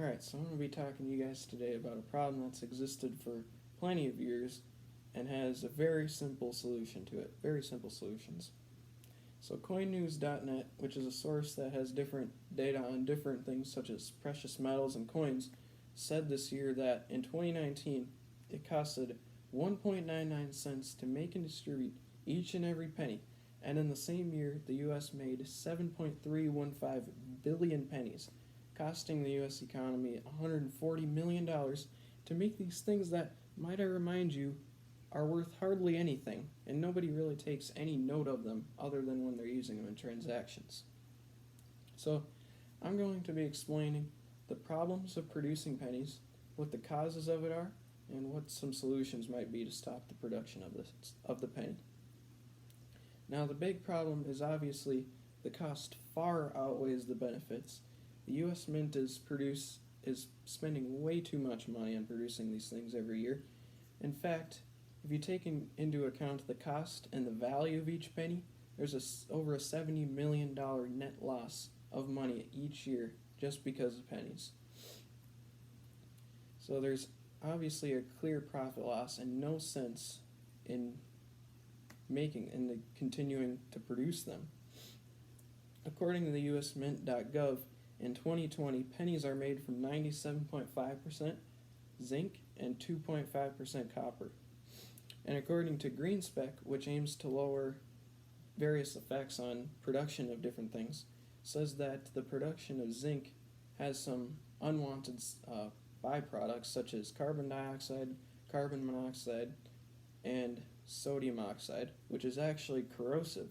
Alright, so I'm going to be talking to you guys today about a problem that's existed for plenty of years and has a very simple solution to it. Very simple solutions. So CoinNews.net, which is a source that has different data on different things such as precious metals and coins, said this year that in 2019 it costed 1.99 cents to make and distribute each and every penny, and in the same year the US made 7.315 billion pennies, costing the US economy $140 million to make these things that, might I remind you, are worth hardly anything, and nobody really takes any note of them other than when they're using them in transactions. So, I'm going to be explaining the problems of producing pennies, what the causes of it are, and what some solutions might be to stop the production of the penny. Now, the big problem is obviously the cost far outweighs the benefits. The U.S. Mint is spending way too much money on producing these things every year. In fact, if you take into account the cost and the value of each penny, there's over a $70 million net loss of money each year just because of pennies. So there's obviously a clear profit loss and no sense in continuing to produce them. According to the usmint.gov, in 2020, pennies are made from 97.5% zinc and 2.5% copper. And according to GreenSpec, which aims to lower various effects on production of different things, says that the production of zinc has some unwanted byproducts such as carbon dioxide, carbon monoxide, and sodium oxide, which is actually corrosive.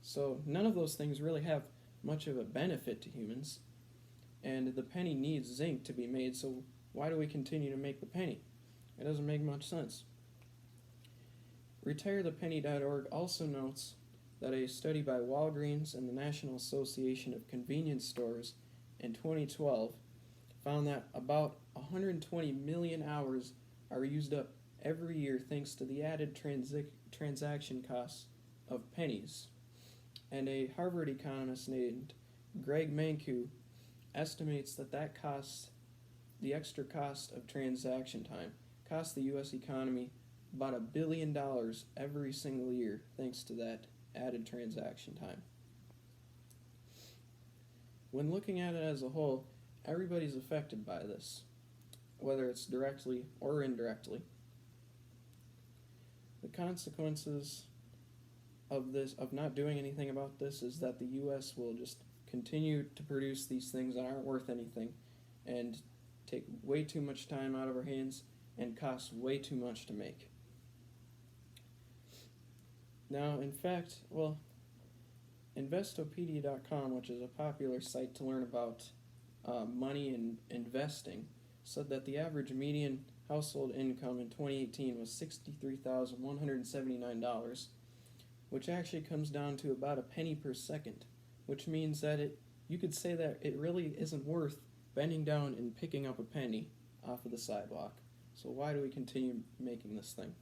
So none of those things really have much of a benefit to humans, and the penny needs zinc to be made, so why do we continue to make the penny? It doesn't make much sense. RetireThePenny.org also notes that a study by Walgreens and the National Association of Convenience Stores in 2012 found that about 120 million hours are used up every year thanks to the added transaction costs of pennies. And a Harvard economist named Greg Mankiw estimates that the extra cost of transaction time costs the U.S. economy about $1 billion every single year thanks to that added transaction time. When looking at it as a whole, everybody's affected by this, whether it's directly or indirectly. The consequences of not doing anything about this is that the U.S. will just continue to produce these things that aren't worth anything and take way too much time out of our hands and cost way too much to make. Now, in fact, Investopedia.com, which is a popular site to learn about money and investing, said that the average median household income in 2018 was $63,179, which actually comes down to about a penny per second, which means that you could say that it really isn't worth bending down and picking up a penny off of the sidewalk. So why do we continue making this thing?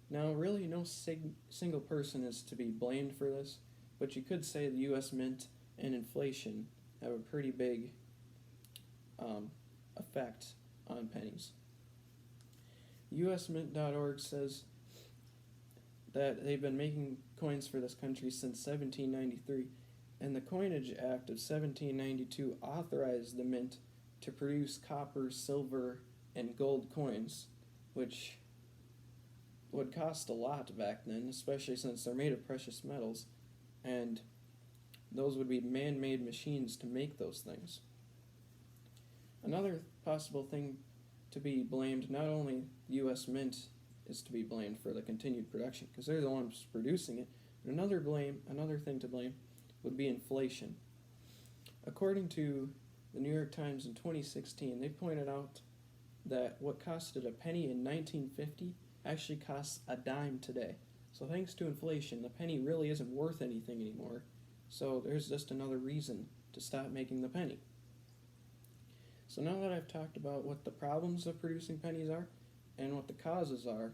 Now, really, no single person is to be blamed for this, but you could say the U.S. Mint and inflation have a pretty big effect on pennies. USMint.org says that they've been making coins for this country since 1793, and the Coinage Act of 1792 authorized the mint to produce copper, silver, and gold coins, which would cost a lot back then, especially since they're made of precious metals, and those would be man-made machines to make those things. Another possible thing to be blamed, not only the U.S. Mint is to be blamed for the continued production, because they're the ones producing it, but another thing to blame would be inflation. According to the New York Times in 2016, they pointed out that what costed a penny in 1950 actually costs a dime today. So thanks to inflation, the penny really isn't worth anything anymore. So there's just another reason to stop making the penny. So now that I've talked about what the problems of producing pennies are and what the causes are,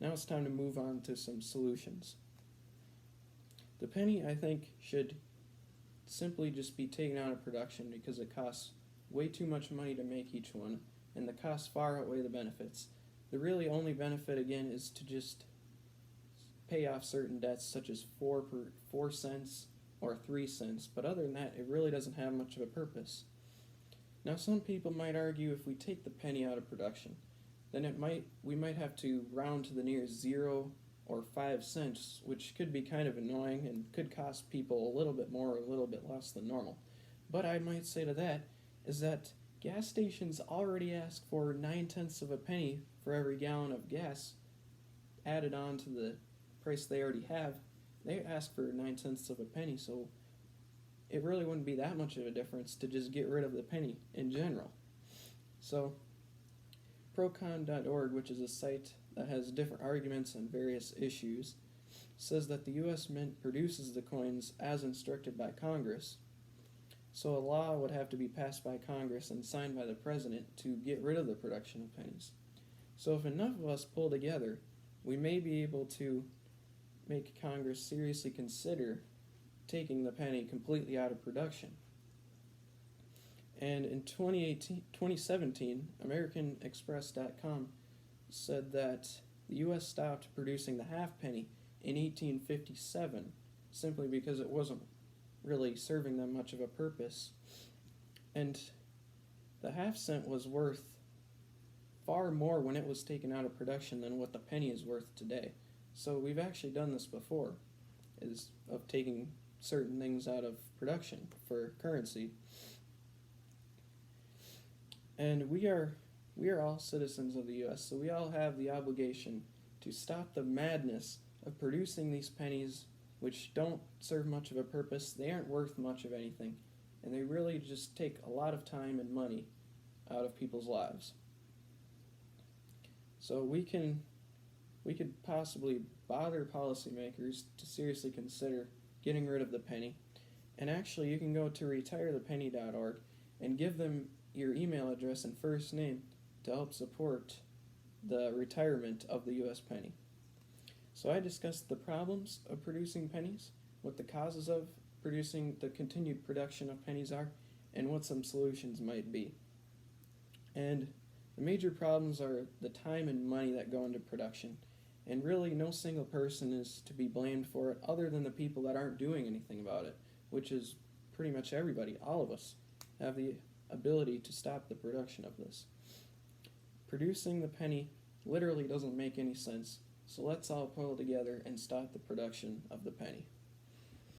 now it's time to move on to some solutions. The penny, I think, should simply just be taken out of production because it costs way too much money to make each one, and the costs far outweigh the benefits. The really only benefit, again, is to just pay off certain debts, such as 4 cents or 3 cents, but other than that, it really doesn't have much of a purpose. Now, some people might argue if we take the penny out of production, then we might have to round to the nearest 0 or 5 cents, which could be kind of annoying and could cost people a little bit more or a little bit less than normal. But I might say to that is that gas stations already ask for 9/10 of a penny for every gallon of gas added on to the price they already have. They ask for 9/10 of a penny, so it really wouldn't be that much of a difference to just get rid of the penny in general. So procon.org, which is a site that has different arguments on various issues, says that the U.S. Mint produces the coins as instructed by Congress. So a law would have to be passed by Congress and signed by the President to get rid of the production of pennies. So if enough of us pull together, we may be able to make Congress seriously consider taking the penny completely out of production. And in 2017, AmericanExpress.com said that the U.S. stopped producing the half penny in 1857 simply because it wasn't really serving them much of a purpose. And the half cent was worth far more when it was taken out of production than what the penny is worth today. So we've actually done this before, is of taking certain things out of production for currency. And we are all citizens of the U.S., so we all have the obligation to stop the madness of producing these pennies, which don't serve much of a purpose. They aren't worth much of anything, and they really just take a lot of time and money out of people's lives. So we could possibly bother policymakers to seriously consider getting rid of the penny. And actually, you can go to retirethepenny.org and give them your email address and first name to help support the retirement of the U.S. penny. So I discussed the problems of producing pennies, what the causes of producing the continued production of pennies are, and what some solutions might be. And the major problems are the time and money that go into production, and really no single person is to be blamed for it other than the people that aren't doing anything about it, which is pretty much everybody. All of us have the ability to stop the production of this. Producing the penny literally doesn't make any sense, so let's all pull together and stop the production of the penny.